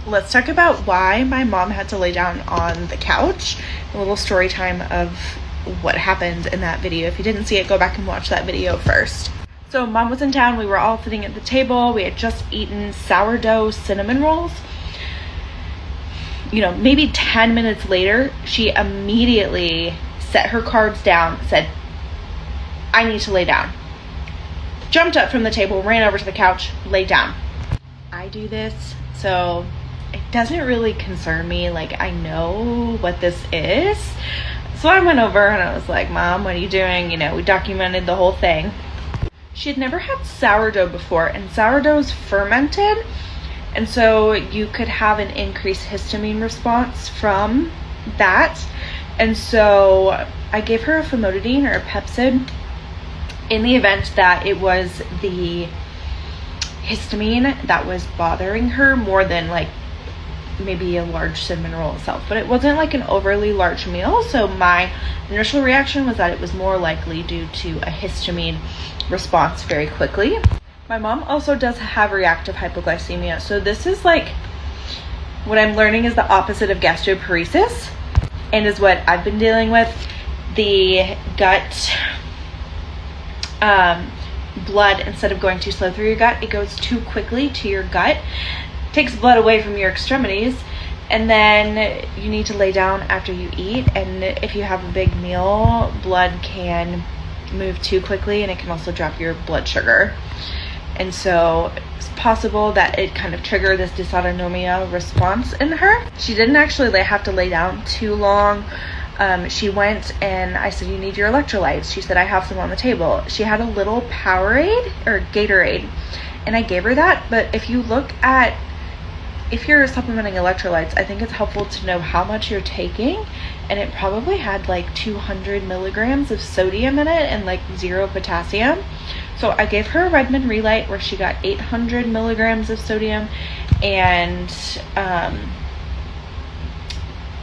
let's talk about why my mom had to lay down on the couch. A little story time of what happened in that video. If you didn't see it, go back and watch that video first. So mom was in town. We were all sitting at the table. We had just eaten sourdough cinnamon rolls. You know, maybe 10 minutes later, she immediately set her carbs down, said, I need to lay down. Jumped up from the table, ran over to the couch, laid down. I do this, so it doesn't really concern me. Like, I know what this is. So I went over and I was like, Mom, what are you doing? You know, we documented the whole thing. She had never had sourdough before, and sourdough's fermented, and so you could have an increased histamine response from that. And so I gave her a famotidine or a Pepcid in the event that it was the histamine that was bothering her more than like maybe a large cinnamon roll itself. But it wasn't like an overly large meal, so my initial reaction was that it was more likely due to a histamine response very quickly. My mom also does have reactive hypoglycemia, so this is like what I'm learning is the opposite of gastroparesis, and is what I've been dealing with. The gut blood, instead of going too slow through your gut, it goes too quickly to your gut, takes blood away from your extremities, and then you need to lay down after you eat. And if you have a big meal, blood can move too quickly, and it can also drop your blood sugar. And so it's possible that it kind of triggered this dysautonomia response in her. She didn't actually have to lay down too long. She went and I said, you need your electrolytes. She said, I have some on the table. She had a little Powerade or Gatorade, and I gave her that. But if you look at, if you're supplementing electrolytes, I think it's helpful to know how much you're taking. And it probably had like 200 milligrams of sodium in it and like 0 potassium. So I gave her a Redmond Relight where she got 800 milligrams of sodium and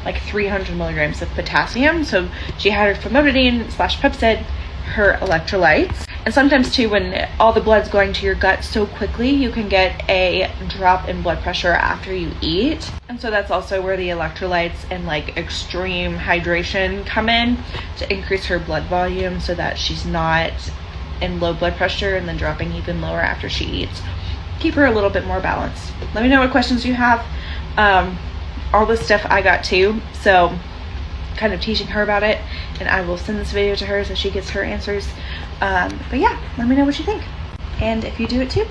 like 300 milligrams of potassium. So she had her famotidine / Pepcid, her electrolytes. And sometimes too, when all the blood's going to your gut so quickly, you can get a drop in blood pressure after you eat. And so that's also where the electrolytes and like extreme hydration come in to increase her blood volume so that she's not in low blood pressure and then dropping even lower after she eats. Keep her a little bit more balanced. Let me know what questions you have. All this stuff I got too, so kind of teaching her about it, and I will send this video to her so she gets her answers. But yeah, let me know what you think, and if you do it too.